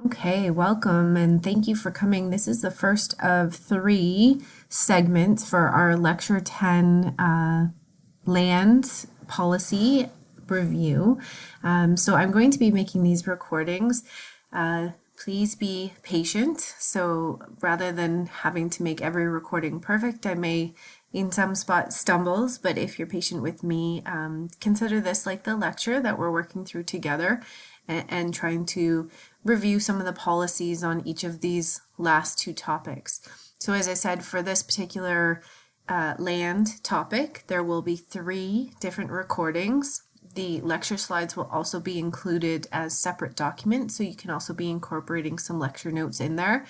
Okay, welcome and thank you for coming. This is the first of three segments for our Lecture 10 Land Policy Review. So I'm going to be making these recordings. Please be patient. So rather than having to make every recording perfect, I may in some spots stumbles, but if you're patient with me, consider this like the lecture that we're working through together and trying to review some of the policies on each of these last two topics. So as I said, for this particular land topic, there will be three different recordings. The lecture slides will also be included as separate documents, so you can also be incorporating some lecture notes in there.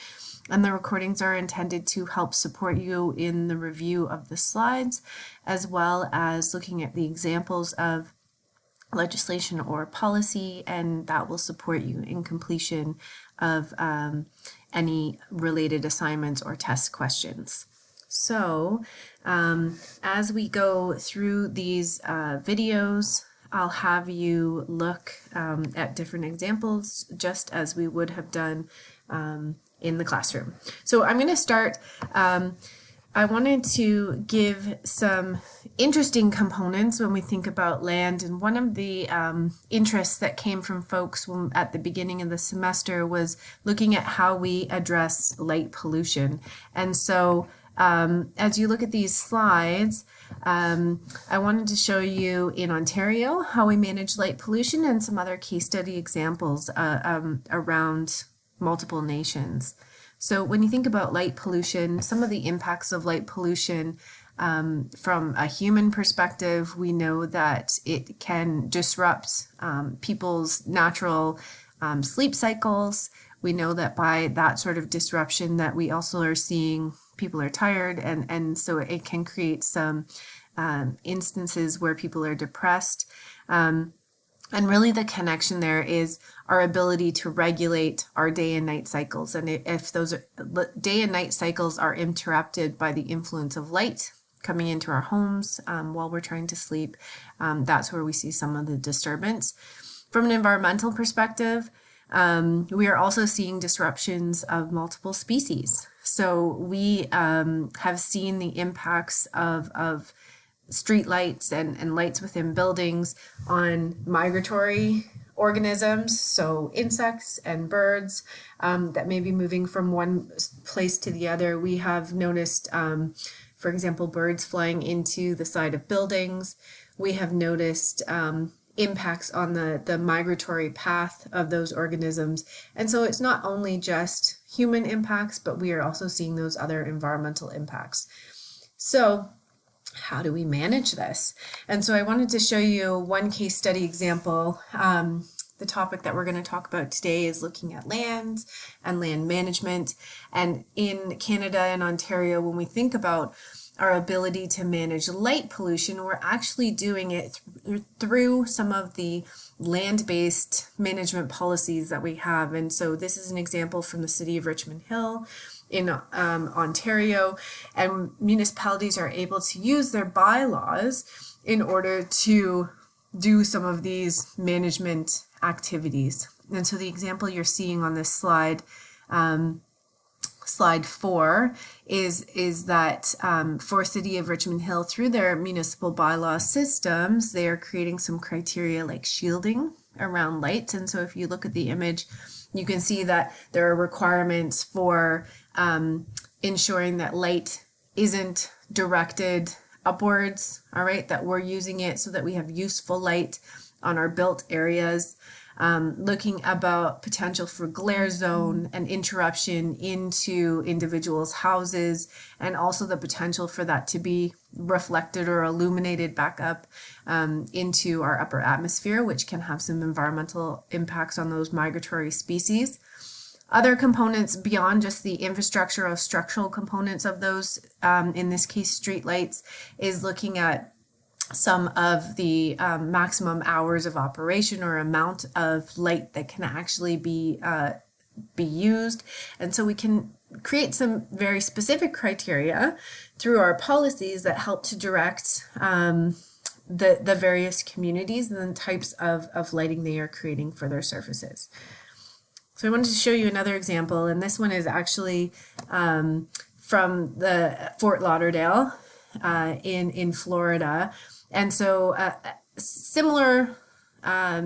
And the recordings are intended to help support you in the review of the slides, as well as looking at the examples of legislation or policy, and that will support you in completion of any related assignments or test questions. So as we go through these videos, I'll have you look at different examples just as we would have done in the classroom. So I'm going to start. I wanted to give some interesting components when we think about land, and one of the interests that came from folks at the beginning of the semester was looking at how we address light pollution. And so as you look at these slides, I wanted to show you in Ontario how we manage light pollution and some other case study examples around multiple nations. So when you think about light pollution, some of the impacts of light pollution from a human perspective, we know that it can disrupt people's natural sleep cycles. We know that by that sort of disruption that we also are seeing people are tired, and so it can create some instances where people are depressed. And really the connection there is our ability to regulate our day and night cycles. And if those day and night cycles are interrupted by the influence of light coming into our homes while we're trying to sleep, that's where we see some of the disturbance. From an environmental perspective, we are also seeing disruptions of multiple species. So we have seen the impacts of street lights and lights within buildings on migratory organisms, so insects and birds that may be moving from one place to the other. We have noticed, for example, birds flying into the side of buildings. We have noticed impacts on the migratory path of those organisms. And so it's not only just human impacts, but we are also seeing those other environmental impacts. So how do we manage this? And so I wanted to show you one case study example. The topic that we're going to talk about today is looking at land and land management. And in Canada and Ontario, when we think about our ability to manage light pollution, we're actually doing it through some of the land-based management policies that we have. And so this is an example from the city of Richmond Hill in Ontario, and municipalities are able to use their bylaws in order to do some of these management activities. And so the example you're seeing on this slide, slide 4, is that for City of Richmond Hill, through their municipal bylaw systems, they are creating some criteria like shielding around lights. And so if you look at the image, you can see that there are requirements for ensuring that light isn't directed upwards, all right, that we're using it so that we have useful light on our built areas, looking about potential for glare zone and interruption into individuals' houses, and also the potential for that to be reflected or illuminated back up into our upper atmosphere, which can have some environmental impacts on those migratory species. Other components beyond just the infrastructure of structural components of those, in this case streetlights, is looking at some of the maximum hours of operation or amount of light that can actually be used. And so we can create some very specific criteria through our policies that help to direct the various communities and the types of lighting they are creating for their surfaces. So I wanted to show you another example, and this one is actually from the Fort Lauderdale in Florida. And so similar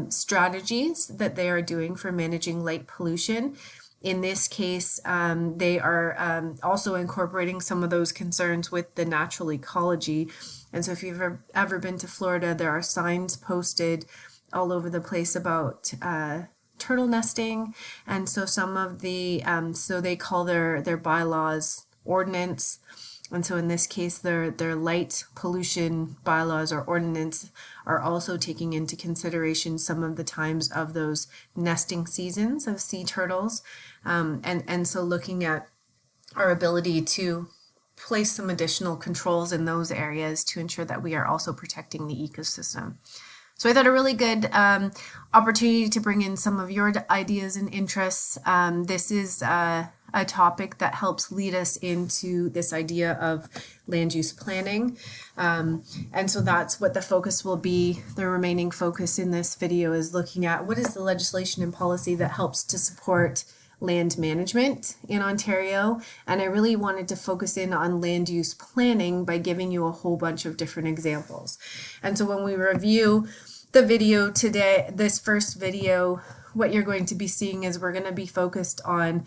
strategies that they are doing for managing light pollution. In this case, they are also incorporating some of those concerns with the natural ecology. And so if you've ever been to Florida, there are signs posted all over the place about turtle nesting. And so some of the, so they call their bylaws ordinance. And so in this case, their light pollution bylaws or ordinance are also taking into consideration some of the times of those nesting seasons of sea turtles. And so looking at our ability to place some additional controls in those areas to ensure that we are also protecting the ecosystem. So I thought a really good opportunity to bring in some of your ideas and interests. This is a topic that helps lead us into this idea of land use planning. And so that's what the focus will be. The remaining focus in this video is looking at what is the legislation and policy that helps to support land management in Ontario. And I really wanted to focus in on land use planning by giving you a whole bunch of different examples. And so when we review the video today, this first video, what you're going to be seeing is we're going to be focused on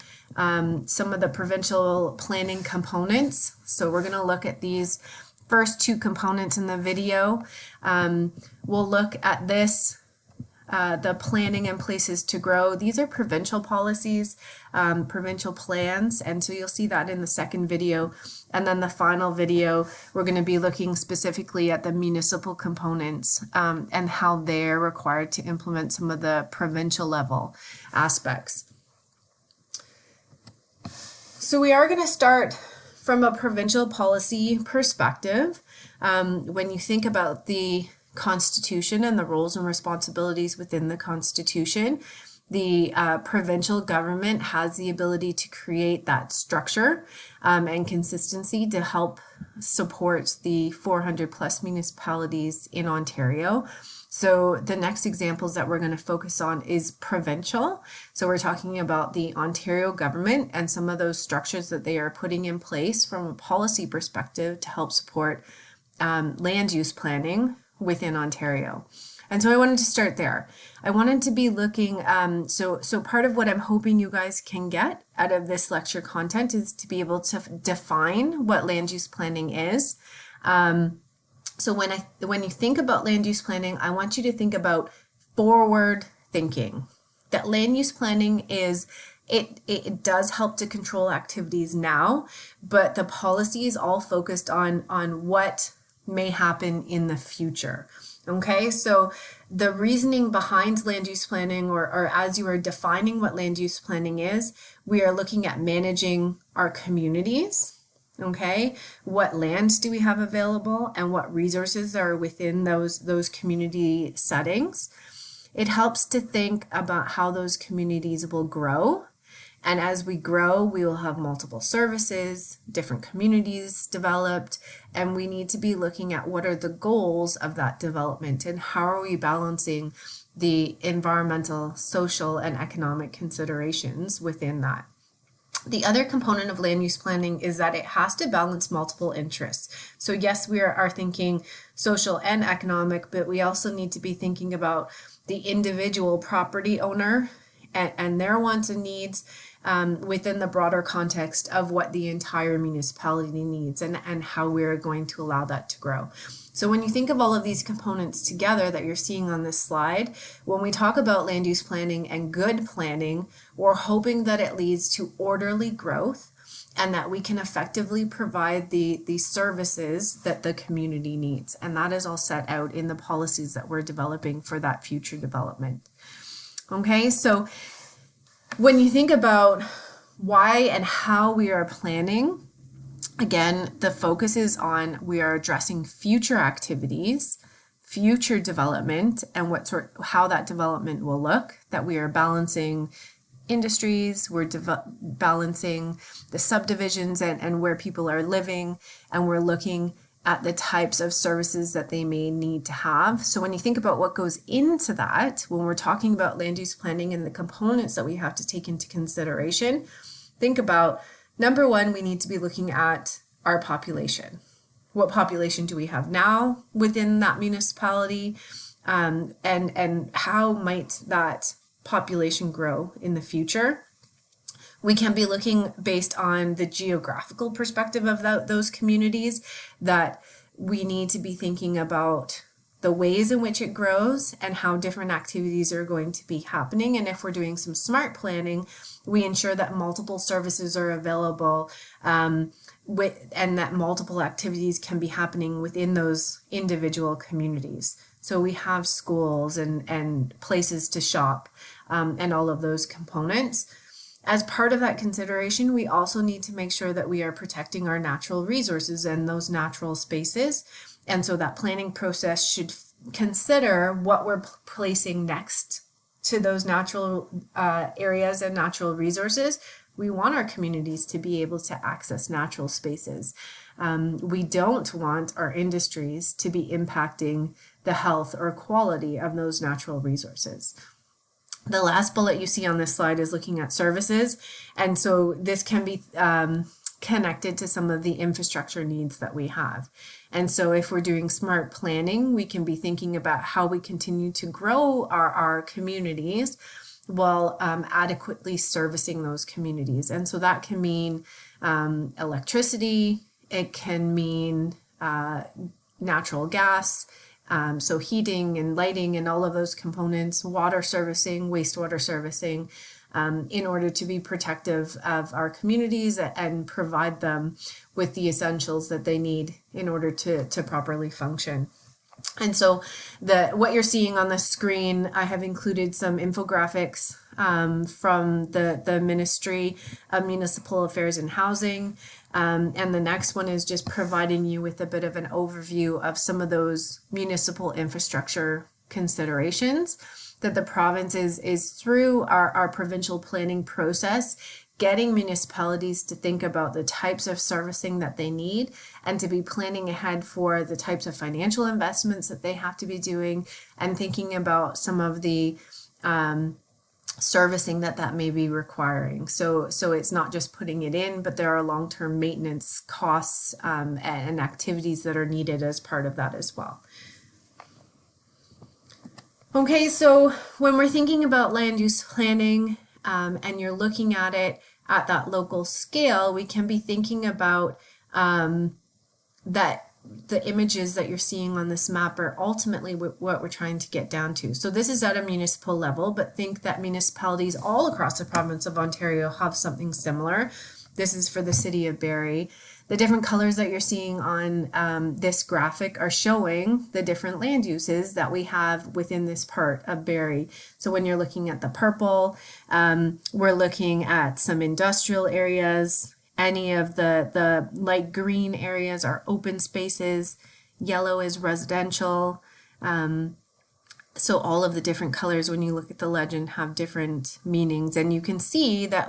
some of the provincial planning components. So we're going to look at these first two components in the video. We'll look at this, the planning and places to grow. These are provincial policies, provincial plans, and so you'll see that in the second video. And then the final video, we're going to be looking specifically at the municipal components and how they're required to implement some of the provincial level aspects. So we are going to start from a provincial policy perspective. When you think about the Constitution and the roles and responsibilities within the Constitution, the provincial government has the ability to create that structure and consistency to help support the 400 plus municipalities in Ontario. So the next examples that we're going to focus on is provincial. So we're talking about the Ontario government and some of those structures that they are putting in place from a policy perspective to help support land use planning within Ontario. And so I wanted to start there. I wanted to be looking, so part of what I'm hoping you guys can get out of this lecture content is to be able to define what land use planning is. So when you think about land use planning, I want you to think about forward thinking. That land use planning is, it does help to control activities now, but the policy is all focused on what may happen in the future. Okay, so the reasoning behind land use planning, or as you are defining what land use planning is, we are looking at managing our communities. Okay, what lands do we have available and what resources are within those community settings? It helps to think about how those communities will grow. And as we grow, we will have multiple services, different communities developed, and we need to be looking at what are the goals of that development and how are we balancing the environmental, social, and economic considerations within that. The other component of land use planning is that it has to balance multiple interests. So yes, we are thinking social and economic, but we also need to be thinking about the individual property owner and their wants and needs within the broader context of what the entire municipality needs and how we're going to allow that to grow. So when you think of all of these components together that you're seeing on this slide, when we talk about land use planning and good planning, we're hoping that it leads to orderly growth and that we can effectively provide the services that the community needs. And that is all set out in the policies that we're developing for that future development. Okay, so when you think about why and how we are planning, again, the focus is on we are addressing future activities, future development, and how that development will look, that we are balancing industries, we're balancing the subdivisions and where people are living, and we're looking at the types of services that they may need to have. So when you think about what goes into that, when we're talking about land use planning and the components that we have to take into consideration, think about, number one, we need to be looking at our population. What population do we have now within that municipality? And how might that population grow in the future? We can be looking based on the geographical perspective of those communities, that we need to be thinking about the ways in which it grows and how different activities are going to be happening. And if we're doing some smart planning, we ensure that multiple services are available, and that multiple activities can be happening within those individual communities. So we have schools and places to shop, and all of those components. As part of that consideration, we also need to make sure that we are protecting our natural resources and those natural spaces. And so that planning process should consider what we're placing next to those natural areas and natural resources. We want our communities to be able to access natural spaces. We don't want our industries to be impacting the health or quality of those natural resources. The last bullet you see on this slide is looking at services. And so this can be connected to some of the infrastructure needs that we have. And so if we're doing smart planning, we can be thinking about how we continue to grow our communities while adequately servicing those communities. And so that can mean electricity, it can mean natural gas, so heating and lighting and all of those components, water servicing, wastewater servicing, in order to be protective of our communities and provide them with the essentials that they need in order to properly function. And so what you're seeing on the screen, I have included some infographics from the Ministry of Municipal Affairs and Housing. And the next one is just providing you with a bit of an overview of some of those municipal infrastructure considerations that the province is through our provincial planning process, getting municipalities to think about the types of servicing that they need and to be planning ahead for the types of financial investments that they have to be doing, and thinking about some of the servicing that may be requiring. So it's not just putting it in, but there are long-term maintenance costs and activities that are needed as part of that as well. Okay, so when we're thinking about land use planning and you're looking at it at that local scale, we can be thinking about that the images that you're seeing on this map are ultimately what we're trying to get down to. So this is at a municipal level, but think that municipalities all across the province of Ontario have something similar. This is for the city of Barrie. The different colors that you're seeing on this graphic are showing the different land uses that we have within this part of Barrie. So when you're looking at the purple, we're looking at some industrial areas. Any of the light green areas are open spaces. Yellow is residential. So all of the different colors, when you look at the legend, have different meanings. And you can see that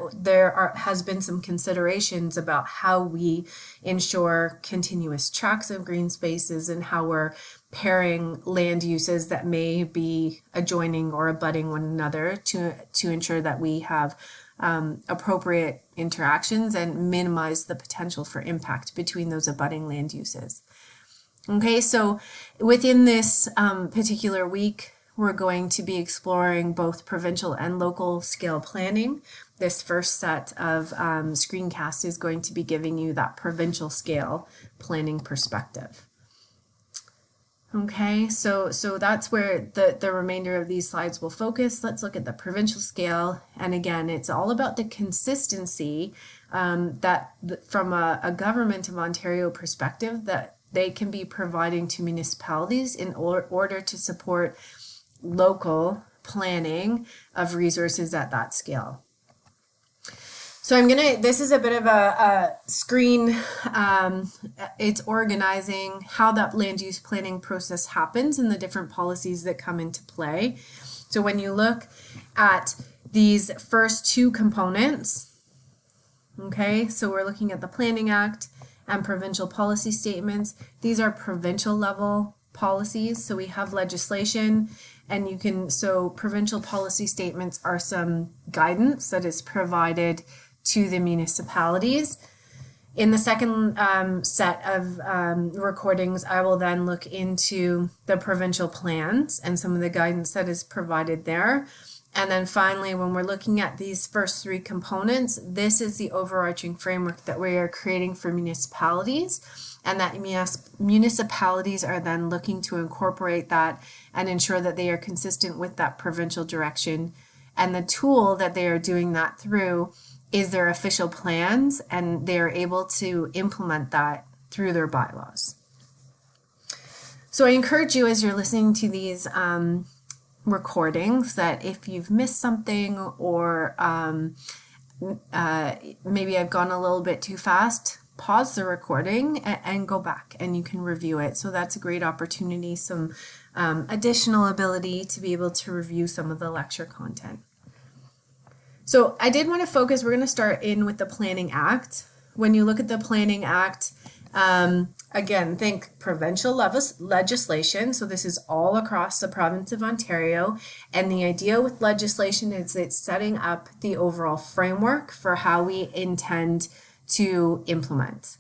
has been some considerations about how we ensure continuous tracts of green spaces and how we're pairing land uses that may be adjoining or abutting one another to ensure that we have appropriate interactions and minimize the potential for impact between those abutting land uses. Okay, so within this particular week, we're going to be exploring both provincial and local scale planning. This first set of screencasts is going to be giving you that provincial scale planning perspective. Okay, so that's where the remainder of these slides will focus. Let's look at the provincial scale. And again, it's all about the consistency that from a Government of Ontario perspective that they can be providing to municipalities in order to support local planning of resources at that scale. So this is a bit of a screen, it's organizing how that land use planning process happens and the different policies that come into play. So when you look at these first two components, okay, so we're looking at the Planning Act and provincial policy statements. These are provincial level policies. So we have legislation, and so provincial policy statements are some guidance that is provided to the municipalities. In the second set of recordings, I will then look into the provincial plans and some of the guidance that is provided there. And then finally, when we're looking at these first three components, this is the overarching framework that we are creating for municipalities, and that municipalities are then looking to incorporate that and ensure that they are consistent with that provincial direction. And the tool that they are doing that through is their official plans, and they are able to implement that through their bylaws. So I encourage you, as you're listening to these recordings, that if you've missed something, or maybe I've gone a little bit too fast, pause the recording and go back and you can review it. So that's a great opportunity, some additional ability to be able to review some of the lecture content. So I did want to focus, we're going to start in with the Planning Act. When you look at the Planning Act, again, think provincial legislation. So this is all across the province of Ontario. And the idea with legislation is it's setting up the overall framework for how we intend to implement.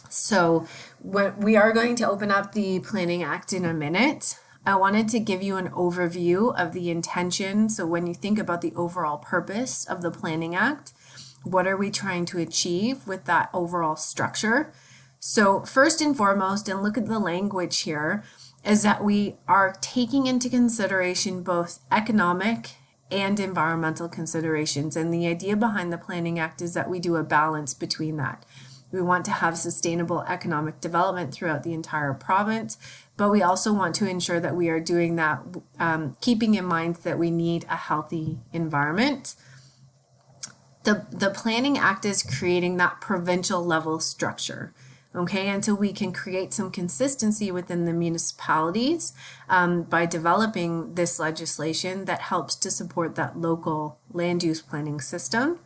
So we are going to open up the Planning Act in a minute. I wanted to give you an overview of the intention. So when you think about the overall purpose of the Planning Act, what are we trying to achieve with that overall structure? So first and foremost, and look at the language here, is that we are taking into consideration both economic and environmental considerations. And the idea behind the Planning Act is that we do a balance between that. We want to have sustainable economic development throughout the entire province, but we also want to ensure that we are doing that, keeping in mind that we need a healthy environment. The Planning Act is creating that provincial level structure, okay, and so we can create some consistency within the municipalities by developing this legislation that helps to support that local land use planning system.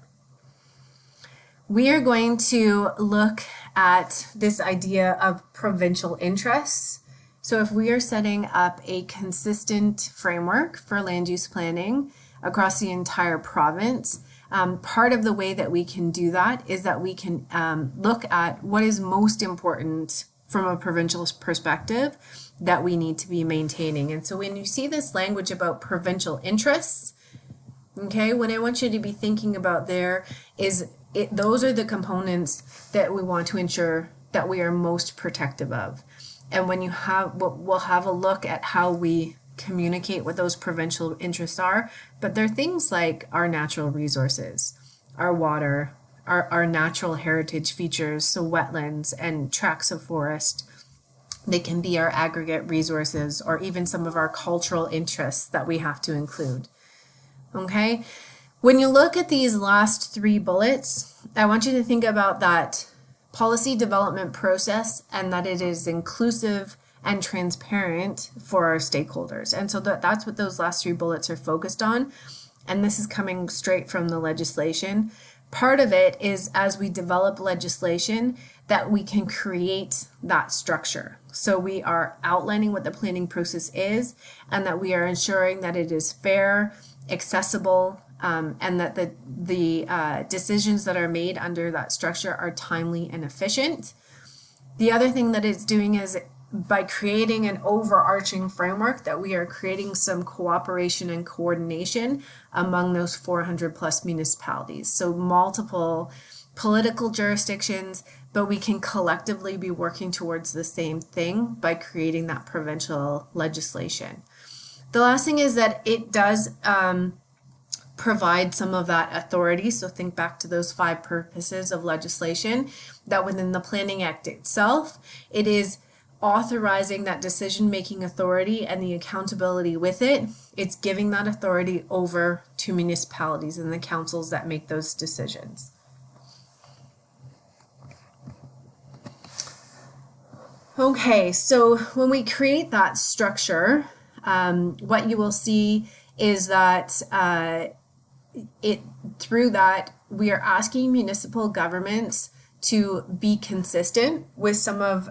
We are going to look at this idea of provincial interests. So if we are setting up a consistent framework for land use planning across the entire province, part of the way that we can do that is that we can look at what is most important from a provincial perspective that we need to be maintaining. And so when you see this language about provincial interests, okay, what I want you to be thinking about there is those are the components that we want to ensure that we are most protective of. And when we'll have a look at how we communicate what those provincial interests are, but they're things like our natural resources, our water, our natural heritage features, so wetlands and tracts of forest. They can be our aggregate resources, or even some of our cultural interests that we have to include. Okay? When you look at these last three bullets, I want you to think about that policy development process and that it is inclusive and transparent for our stakeholders. And so that's what those last three bullets are focused on. And this is coming straight from the legislation. Part of it is, as we develop legislation, that we can create that structure. So we are outlining what the planning process is, and that we are ensuring that it is fair, accessible, and that the decisions that are made under that structure are timely and efficient. The other thing that it's doing is, by creating an overarching framework, that we are creating some cooperation and coordination among those 400 plus municipalities. So multiple political jurisdictions, but we can collectively be working towards the same thing by creating that provincial legislation. The last thing is that it does provide some of that authority. So think back to those 5 purposes of legislation, that within the Planning Act itself, it is authorizing that decision-making authority and the accountability with it. It's giving that authority over to municipalities and the councils that make those decisions. Okay, so when we create that structure, what you will see is that through that, we are asking municipal governments to be consistent with some of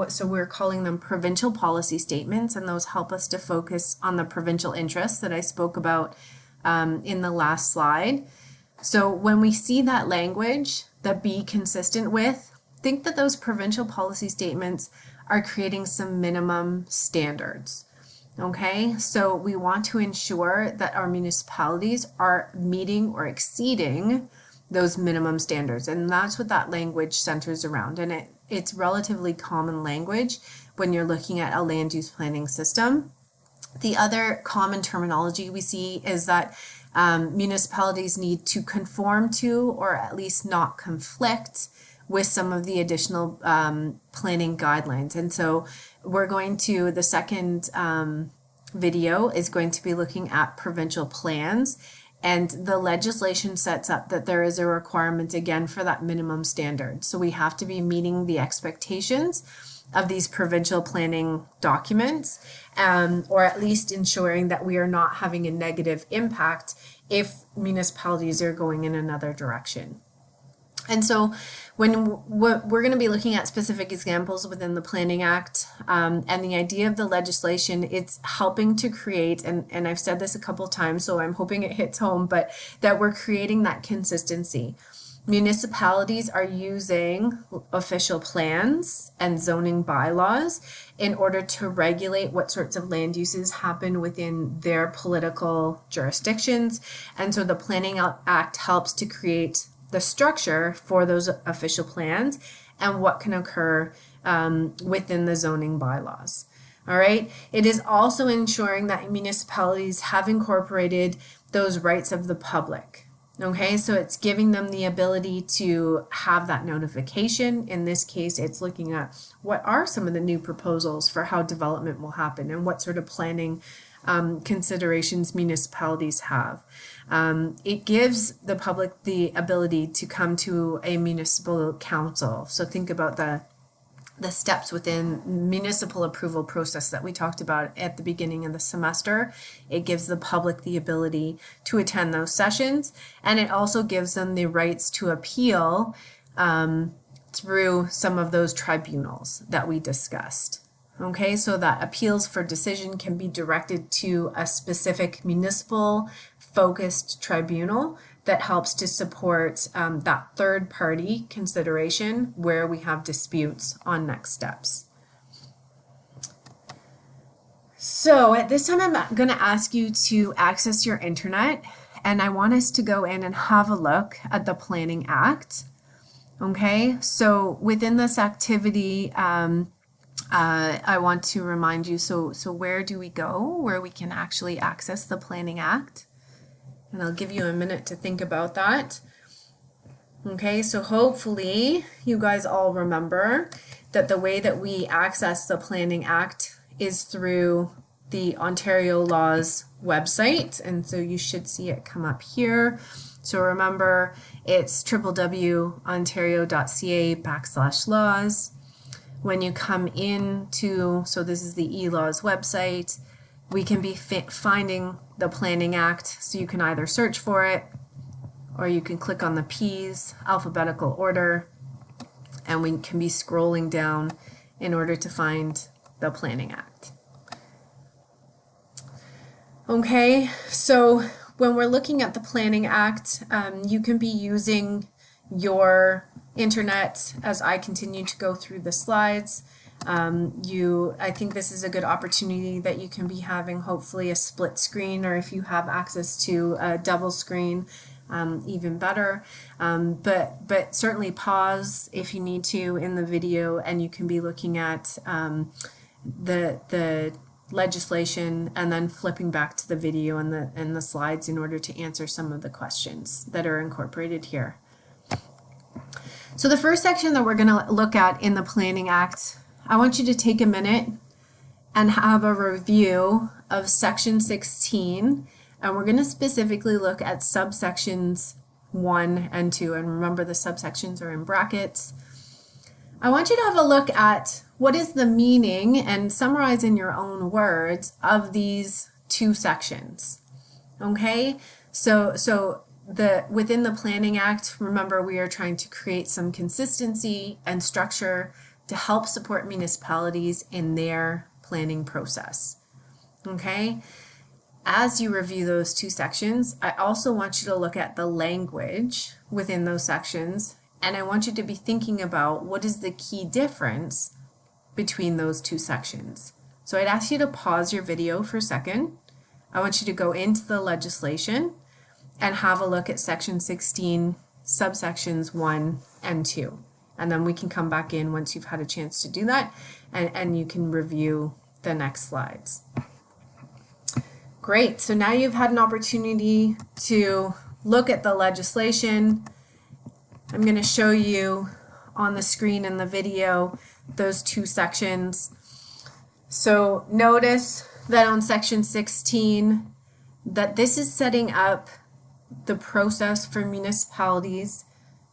so we're calling them provincial policy statements, and those help us to focus on the provincial interests that I spoke about in the last slide. So when we see that language, that be consistent with, think that those provincial policy statements are creating some minimum standards. Okay, so we want to ensure that our municipalities are meeting or exceeding those minimum standards, and that's what that language centers around. And it's relatively common language when you're looking at a land use planning system. The other common terminology we see is that municipalities need to conform to, or at least not conflict with, some of the additional planning guidelines. And so we're going to, the second video is going to be looking at provincial plans, and the legislation sets up that there is a requirement again for that minimum standard. So we have to be meeting the expectations of these provincial planning documents, or at least ensuring that we are not having a negative impact if municipalities are going in another direction. And so when we're going to be looking at specific examples within the Planning Act, and the idea of the legislation, it's helping to create, and I've said this a couple times, so I'm hoping it hits home, but that we're creating that consistency. Municipalities are using official plans and zoning bylaws in order to regulate what sorts of land uses happen within their political jurisdictions. And so the Planning Act helps to create the structure for those official plans and what can occur within the zoning bylaws. All right. It is also ensuring that municipalities have incorporated those rights of the public. Okay, so it's giving them the ability to have that notification. In this case, it's looking at what are some of the new proposals for how development will happen and what sort of planning considerations municipalities have. It gives the public the ability to come to a municipal council. So think about the steps within municipal approval process that we talked about at the beginning of the semester. It gives the public the ability to attend those sessions, and it also gives them the rights to appeal through some of those tribunals that we discussed. Okay, so that appeals for decision can be directed to a specific municipal focused tribunal that helps to support that third party consideration where we have disputes on next steps. So at this time, I'm going to ask you to access your internet, and I want us to go in and have a look at the Planning Act. Okay, so within this activity, I want to remind you, so where do we go where we can actually access the Planning Act? And I'll give you a minute to think about that. Okay, so hopefully you guys all remember that the way that we access the Planning Act is through the Ontario Laws website, and so you should see it come up here. So remember, it's www.ontario.ca/laws. When you come into, so this is the eLaws website, we can be finding the Planning Act, so you can either search for it or you can click on the P's, alphabetical order, and we can be scrolling down in order to find the Planning Act. Okay, so when we're looking at the Planning Act, you can be using your internet as I continue to go through the slides. I think this is a good opportunity that you can be having hopefully a split screen, or if you have access to a double screen, even better. But certainly pause if you need to in the video, and you can be looking at the legislation and then flipping back to the video and the slides in order to answer some of the questions that are incorporated here. So the first section that we're going to look at in the Planning Act, I want you to take a minute and have a review of Section 16, and we're going to specifically look at subsections 1 and 2, and remember the subsections are in brackets. I want you to have a look at what is the meaning, and summarize in your own words, of these two sections. Okay, so within the Planning Act, remember we are trying to create some consistency and structure to help support municipalities in their planning process. Okay? As you review those two sections, I also want you to look at the language within those sections, and I want you to be thinking about what is the key difference between those two sections. So I'd ask you to pause your video for a second. I want you to go into the legislation and have a look at section 16, subsections 1 and 2. And then we can come back in once you've had a chance to do that, and you can review the next slides. Great, so now you've had an opportunity to look at the legislation. I'm going to show you on the screen in the video those two sections. So notice that on section 16 that this is setting up the process for municipalities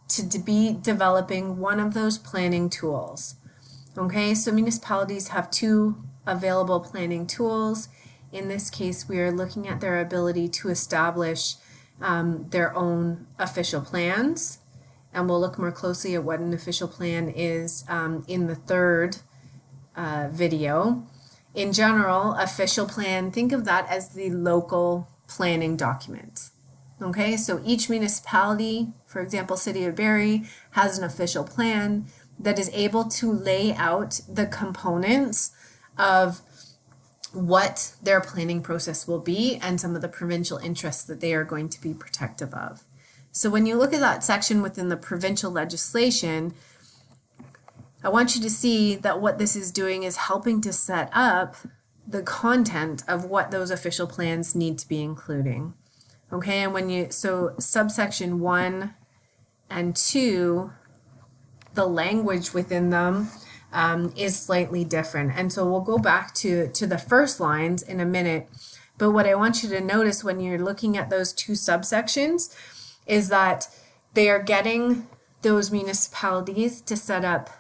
to be developing one of those planning tools. Okay, so municipalities have two available planning tools. In this case, we are looking at their ability to establish their own official plans, and we'll look more closely at what an official plan is in the third video. In general, official plan, think of that as the local planning document. Okay, so each municipality, for example, City of Barrie, has an official plan that is able to lay out the components of what their planning process will be and some of the provincial interests that they are going to be protective of. So when you look at that section within the provincial legislation, I want you to see that what this is doing is helping to set up the content of what those official plans need to be including. Okay, and so subsection 1 and 2, the language within them is slightly different. And so we'll go back to the first lines in a minute. But what I want you to notice when you're looking at those two subsections is that they are getting those municipalities to set up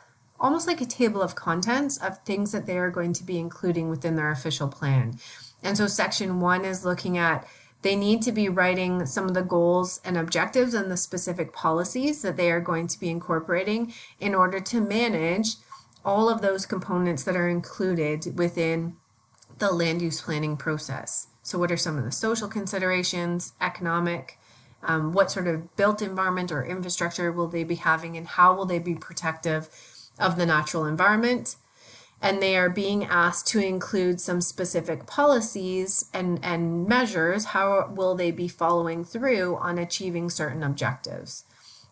almost like a table of contents of things that they are going to be including within their official plan. And so section 1 is looking at they need to be writing some of the goals and objectives and the specific policies that they are going to be incorporating in order to manage all of those components that are included within the land use planning process. So what are some of the social considerations, economic, what sort of built environment or infrastructure will they be having, and how will they be protective of the natural environment? And they are being asked to include some specific policies and measures. How will they be following through on achieving certain objectives?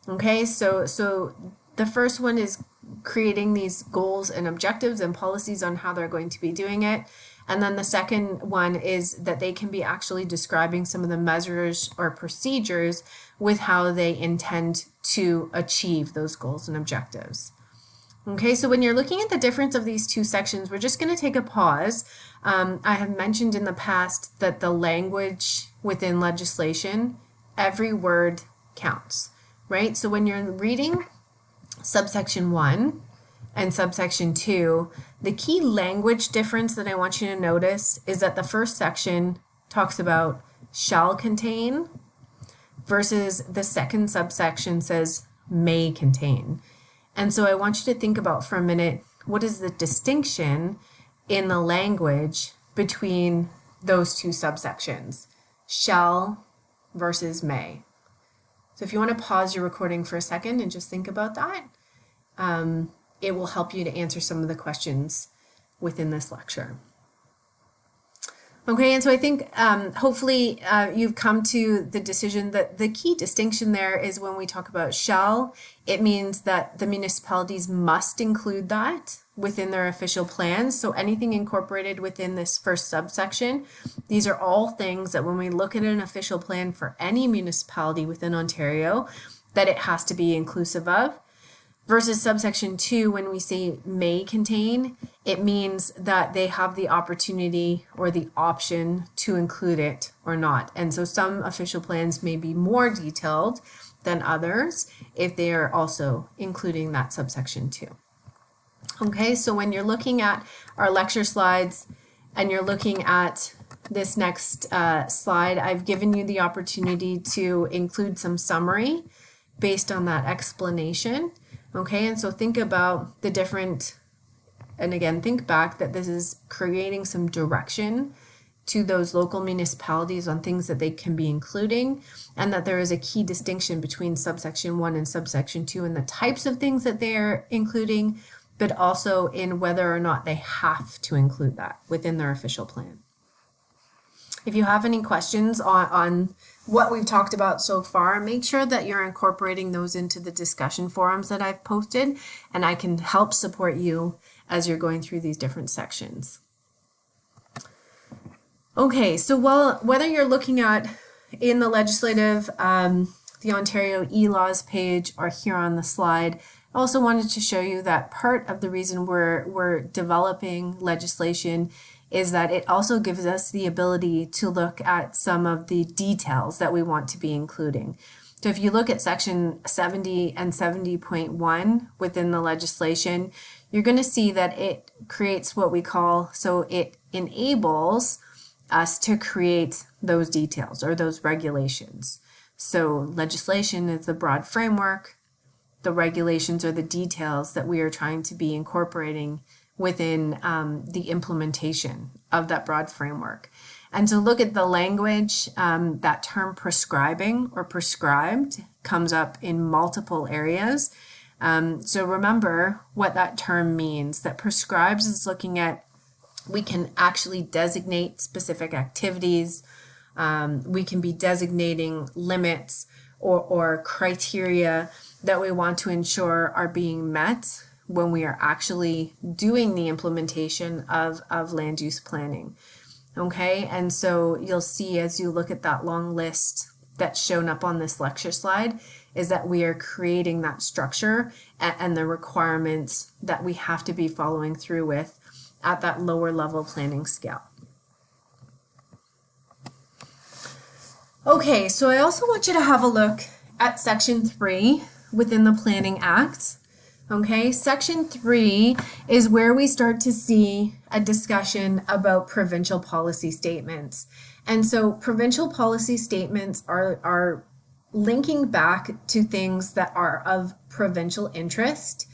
Okay, so the first one is creating these goals and objectives and policies on how they're going to be doing it. And then the second one is that they can be actually describing some of the measures or procedures with how they intend to achieve those goals and objectives. Okay, so when you're looking at the difference of these two sections, we're just going to take a pause. I have mentioned in the past that the language within legislation, every word counts, right? So when you're reading subsection 1 and subsection 2, the key language difference that I want you to notice is that the first section talks about shall contain versus the second subsection says may contain. And so I want you to think about for a minute, what is the distinction in the language between those two subsections, shall versus may? So if you want to pause your recording for a second and just think about that, it will help you to answer some of the questions within this lecture. Okay, and so I think hopefully you've come to the decision that the key distinction there is when we talk about shall, it means that the municipalities must include that within their official plans. So anything incorporated within this first subsection, these are all things that when we look at an official plan for any municipality within Ontario, that it has to be inclusive of. Versus subsection 2, when we say may contain, it means that they have the opportunity or the option to include it or not. And so some official plans may be more detailed than others if they are also including that subsection 2. Okay, so when you're looking at our lecture slides and you're looking at this next slide, I've given you the opportunity to include some summary based on that explanation. Okay, and so think about the different, and again, think back that this is creating some direction to those local municipalities on things that they can be including, and that there is a key distinction between subsection 1 and subsection 2 and the types of things that they're including, but also in whether or not they have to include that within their official plan. If you have any questions on what we've talked about so far, make sure that you're incorporating those into the discussion forums that I've posted, and I can help support you as you're going through these different sections. Okay, so whether you're looking at in the legislative, the Ontario e-laws page, or here on the slide, I also wanted to show you that part of the reason we're developing legislation is that it also gives us the ability to look at some of the details that we want to be including. So if you look at section 70 and 70.1 within the legislation, you're going to see that it creates what we call, so it enables us to create those details or those regulations. So legislation is the broad framework. The regulations are the details that we are trying to be incorporating within the implementation of that broad framework. And to look at the language, that term prescribing or prescribed comes up in multiple areas. So remember what that term means. That prescribes is looking at, we can actually designate specific activities. We can be designating limits or criteria that we want to ensure are being met when we are actually doing the implementation of land use planning. Okay, and so you'll see as you look at that long list that's shown up on this lecture slide is that we are creating that structure and the requirements that we have to be following through with at that lower level planning scale. Okay, so I also want you to have a look at section 3 within the Planning Act. Okay, section 3 is where we start to see a discussion about provincial policy statements. And so provincial policy statements are linking back to things that are of provincial interest.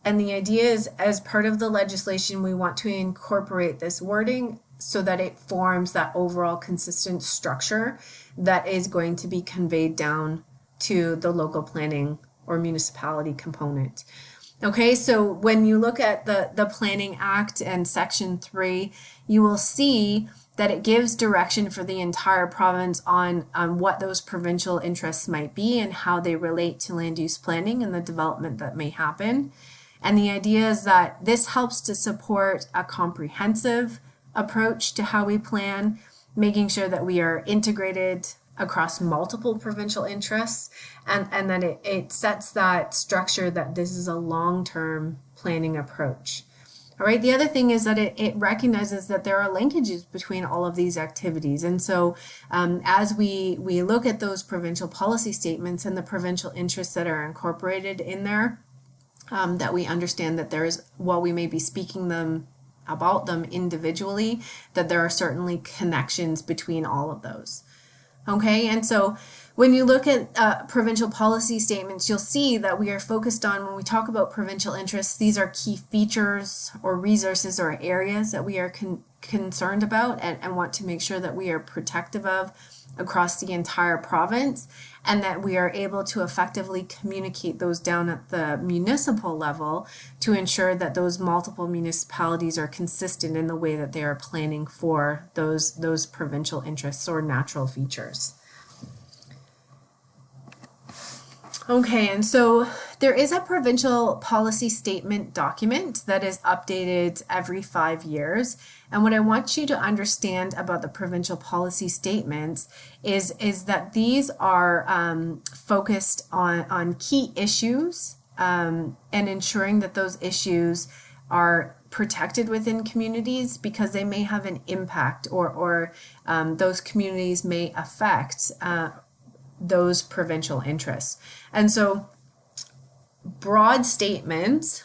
And the idea is, as part of the legislation, we want to incorporate this wording so that it forms that overall consistent structure that is going to be conveyed down to the local planning or municipality component. Okay, so when you look at the Planning Act and Section 3, you will see that it gives direction for the entire province on what those provincial interests might be and how they relate to land use planning and the development that may happen. And the idea is that this helps to support a comprehensive approach to how we plan, making sure that we are integrated across multiple provincial interests, and that it sets that structure that this is a long-term planning approach. All right, the other thing is that it recognizes that there are linkages between all of these activities. And so as we look at those provincial policy statements and the provincial interests that are incorporated in there, that we understand that there is, while we may be speaking about them individually, that there are certainly connections between all of those. Okay, and so when you look at provincial policy statements, you'll see that we are focused on, when we talk about provincial interests, these are key features or resources or areas that we are concerned about and want to make sure that we are protective of across the entire province, and that we are able to effectively communicate those down at the municipal level to ensure that those multiple municipalities are consistent in the way that they are planning for those provincial interests or natural features. Okay, and so there is a provincial policy statement document that is updated every 5 years. And what I want you to understand about the provincial policy statements is that these are focused on key issues and ensuring that those issues are protected within communities because they may have an impact or those communities may affect those provincial interests. And so broad statement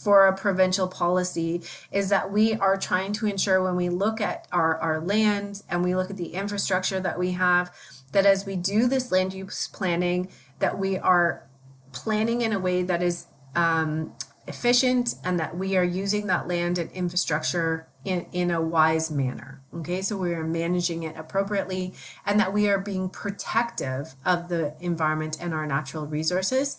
for a provincial policy is that we are trying to ensure when we look at our land and we look at the infrastructure that we have, that as we do this land use planning, that we are planning in a way that is efficient and that we are using that land and infrastructure in a wise manner. Okay, so we are managing it appropriately and that we are being protective of the environment and our natural resources.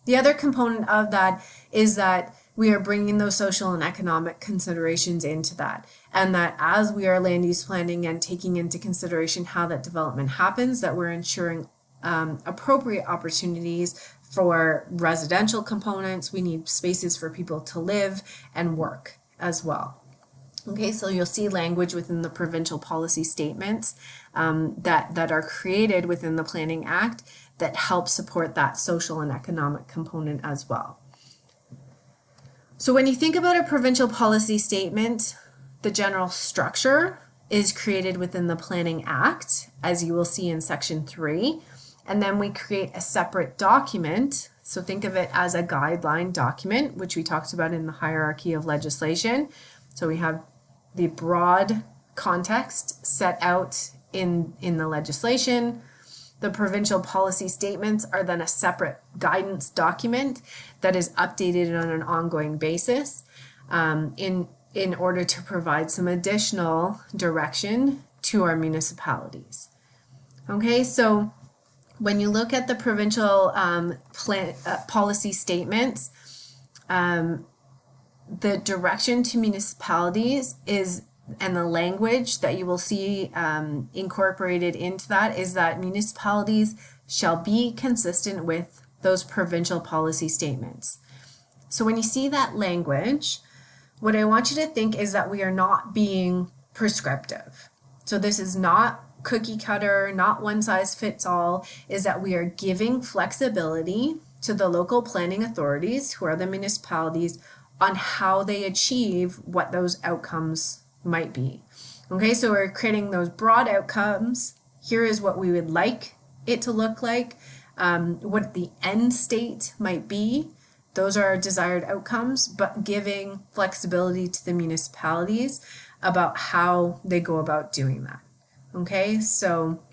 The other component of that is that we are bringing those social and economic considerations into that, and that as we are land use planning and taking into consideration how that development happens, that we're ensuring appropriate opportunities for residential components. We need spaces for people to live and work as well. Okay, so you'll see language within the provincial policy statements that are created within the Planning Act that help support that social and economic component as well. So when you think about a provincial policy statement, the general structure is created within the Planning Act, as you will see in Section 3, and then we create a separate document. So think of it as a guideline document, which we talked about in the hierarchy of legislation. So we have the broad context set out in the legislation. The provincial policy statements are then a separate guidance document that is updated on an ongoing basis in order to provide some additional direction to our municipalities. Okay, so when you look at the provincial policy statements, the direction to municipalities is, and the language that you will see incorporated into that is that municipalities shall be consistent with those provincial policy statements. So when you see that language, what I want you to think is that we are not being prescriptive. So this is not cookie cutter, not one size fits all, is that we are giving flexibility to the local planning authorities, who are the municipalities, on how they achieve what those outcomes might be. Okay, so we're creating those broad outcomes. Here is what we would like it to look like, what the end state might be. Those are our desired outcomes, but giving flexibility to the municipalities about how they go about doing that. Okay, so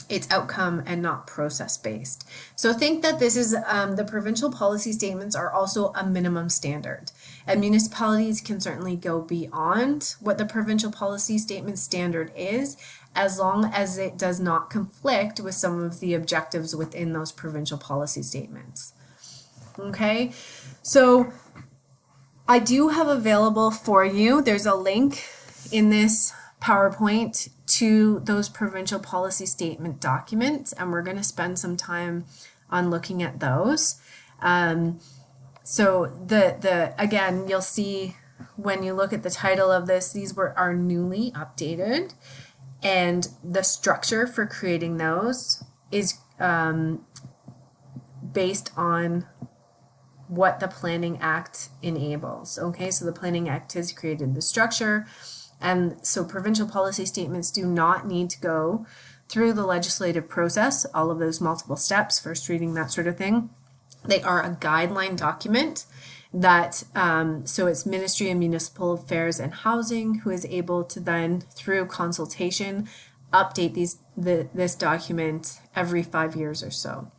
it's outcome and not process based. So think that this is the provincial policy statements are also a minimum standard, and municipalities can certainly go beyond what the provincial policy statement standard is, as long as it does not conflict with some of the objectives within those provincial policy statements. Okay, so I do have available for you, there's a link in this PowerPoint to those provincial policy statement documents, and we're going to spend some time on looking at those. So again, you'll see when you look at the title of this, these are newly updated, and the structure for creating those is based on what the Planning Act enables. Okay, so the Planning Act has created the structure. And so provincial policy statements do not need to go through the legislative process, all of those multiple steps, first reading, that sort of thing. They are a guideline document that, so it's Ministry of Municipal Affairs and Housing who is able to then, through consultation, update this document every 5 years or so.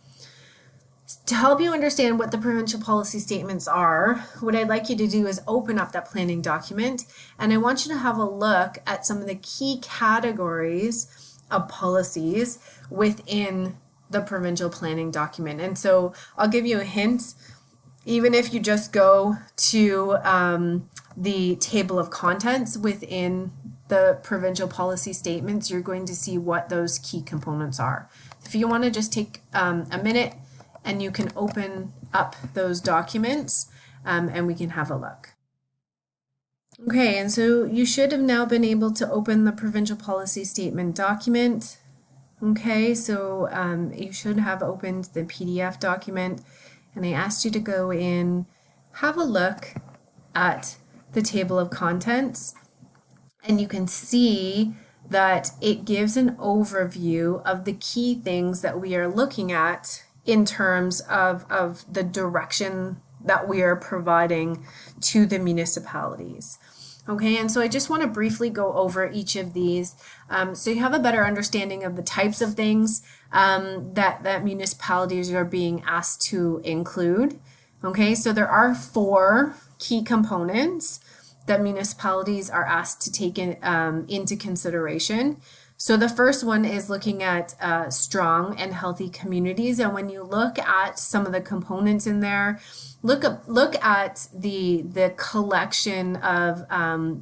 To help you understand what the provincial policy statements are, what I'd like you to do is open up that planning document, and I want you to have a look at some of the key categories of policies within the provincial planning document. And so I'll give you a hint. Even if you just go to the table of contents within the provincial policy statements, you're going to see what those key components are. If you want to just take a minute, and you can open up those documents and we can have a look. Okay, and so you should have now been able to open the provincial policy statement document. Okay, so you should have opened the PDF document, and I asked you to go in, have a look at the table of contents, and you can see that it gives an overview of the key things that we are looking at in terms of the direction that we are providing to the municipalities. Okay, and so I just want to briefly go over each of these so you have a better understanding of the types of things that municipalities are being asked to include. Okay, so there are 4 key components that municipalities are asked to take into consideration. So the first one is looking at strong and healthy communities. And when you look at some of the components in there, look at the collection of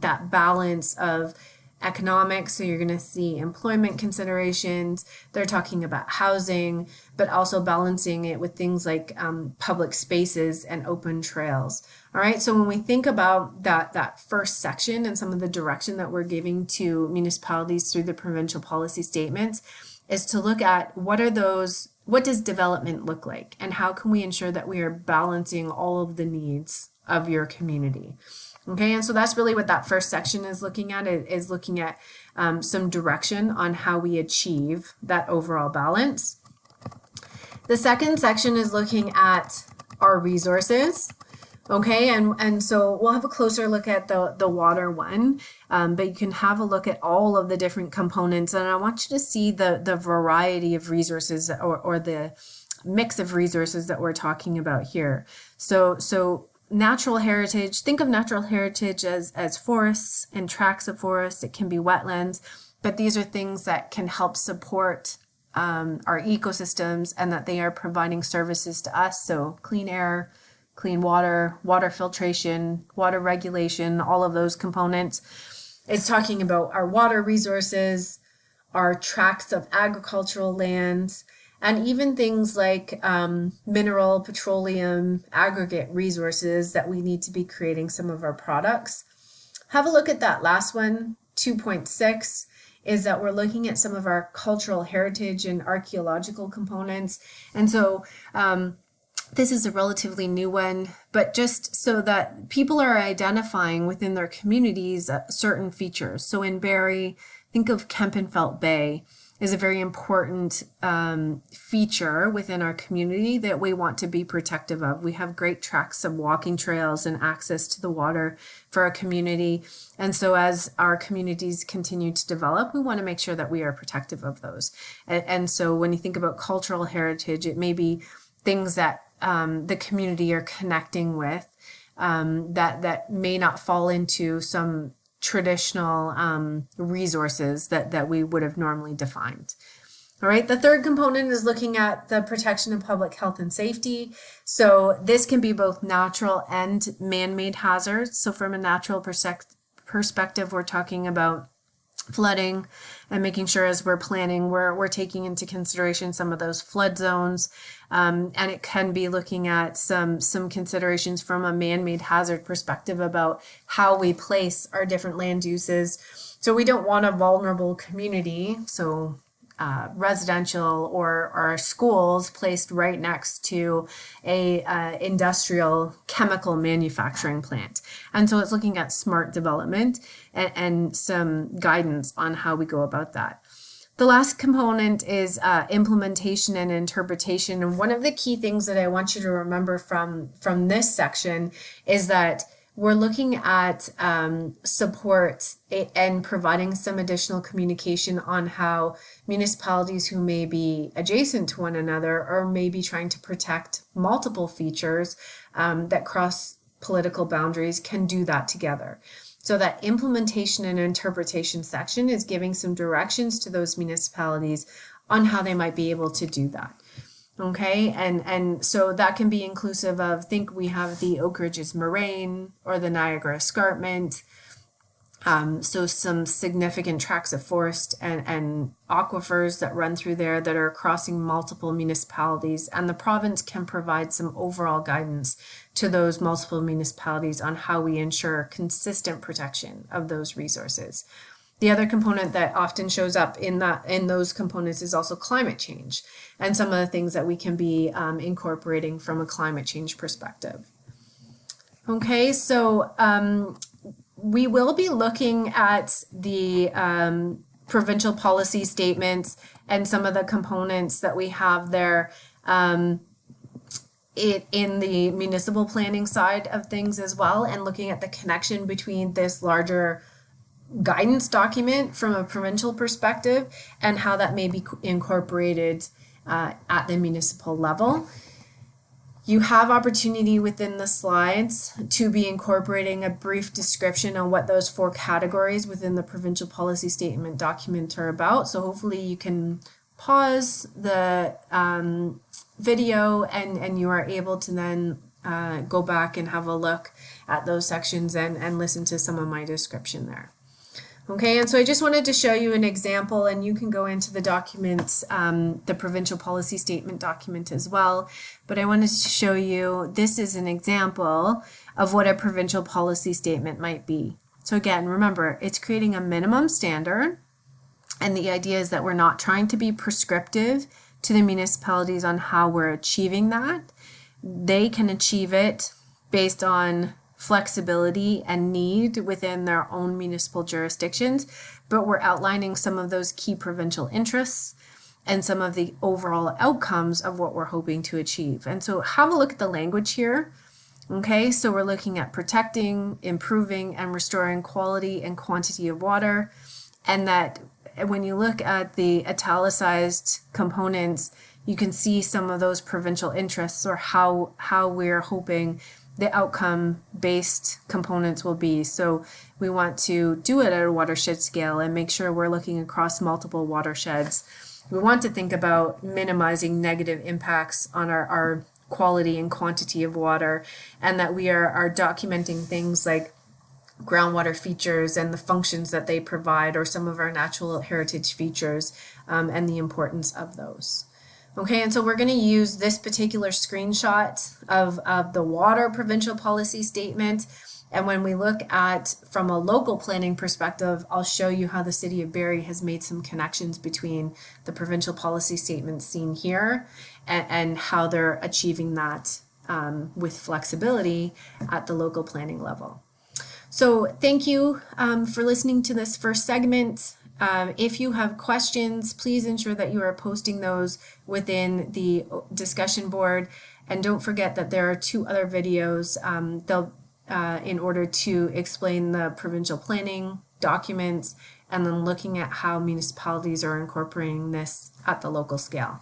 that balance of economics. So you're going to see employment considerations. They're talking about housing, but also balancing it with things like public spaces and open trails. All right, so when we think about that first section and some of the direction that we're giving to municipalities through the provincial policy statements is to look at what does development look like, and how can we ensure that we are balancing all of the needs of your community. Okay, and so that's really what that first section is looking at, is looking at some direction on how we achieve that overall balance. The second section is looking at our resources. Okay, and so we'll have a closer look at the water one, but you can have a look at all of the different components, and I want you to see the variety of resources or the mix of resources that we're talking about here. So natural heritage, think of natural heritage as forests and tracts of forests. It can be wetlands, but these are things that can help support our ecosystems and that they are providing services to us. So clean air, clean water, water filtration, water regulation, all of those components. It's talking about our water resources, our tracts of agricultural lands, and even things like mineral, petroleum, aggregate resources that we need to be creating some of our products. Have a look at that last one, 2.6, is that we're looking at some of our cultural heritage and archaeological components. And so this is a relatively new one, but just so that people are identifying within their communities certain features. So in Barrie, think of Kempenfelt Bay is a very important feature within our community that we want to be protective of. We have great tracts of walking trails and access to the water for our community. And so as our communities continue to develop, we want to make sure that we are protective of those. And so when you think about cultural heritage, it may be things that the community are connecting with that may not fall into some traditional resources that we would have normally defined. All right, the third component is looking at the protection of public health and safety. So this can be both natural and man-made hazards. So from a natural perspective, we're talking about flooding and making sure as we're planning, we're taking into consideration some of those flood zones. And it can be looking at some considerations from a man-made hazard perspective about how we place our different land uses. So we don't want a vulnerable community, so residential or our schools placed right next to a industrial chemical manufacturing plant. And so it's looking at smart development and some guidance on how we go about that. The last component is implementation and interpretation. And one of the key things that I want you to remember from this section is that we're looking at support and providing some additional communication on how municipalities who may be adjacent to one another or may be trying to protect multiple features that cross political boundaries can do that together. So that implementation and interpretation section is giving some directions to those municipalities on how they might be able to do that. Okay, and so that can be inclusive of, think we have the Oak Ridges Moraine or the Niagara Escarpment. So some significant tracts of forest and aquifers that run through there that are crossing multiple municipalities, and the province can provide some overall guidance to those multiple municipalities on how we ensure consistent protection of those resources. The other component that often shows up in those components is also climate change and some of the things that we can be incorporating from a climate change perspective. Okay, so we will be looking at the provincial policy statements and some of the components that we have there it in the municipal planning side of things as well, and looking at the connection between this larger guidance document from a provincial perspective and how that may be incorporated at the municipal level. You have opportunity within the slides to be incorporating a brief description on what those 4 categories within the provincial policy statement document are about. So hopefully you can pause the video and you are able to then go back and have a look at those sections and listen to some of my description there. Okay, and so I just wanted to show you an example, and you can go into the documents, the provincial policy statement document as well, but I wanted to show you, this is an example of what a provincial policy statement might be. So again, remember, it's creating a minimum standard, and the idea is that we're not trying to be prescriptive to the municipalities on how we're achieving that. They can achieve it based on flexibility and need within their own municipal jurisdictions, but we're outlining some of those key provincial interests and some of the overall outcomes of what we're hoping to achieve. And so have a look at the language here. Okay, so we're looking at protecting, improving, and restoring quality and quantity of water, and that when you look at the italicized components, you can see some of those provincial interests or how we're hoping the outcome-based components will be. So we want to do it at a watershed scale and make sure we're looking across multiple watersheds. We want to think about minimizing negative impacts on our quality and quantity of water, and that we are documenting things like groundwater features and the functions that they provide, or some of our natural heritage features and the importance of those. Okay, and so we're going to use this particular screenshot of the water provincial policy statement. And when we look at from a local planning perspective, I'll show you how the City of Barrie has made some connections between the provincial policy statement seen here and how they're achieving that with flexibility at the local planning level. So thank you for listening to this first segment. If you have questions, please ensure that you are posting those within the discussion board. And don't forget that there are 2 other videos in order to explain the provincial planning documents and then looking at how municipalities are incorporating this at the local scale.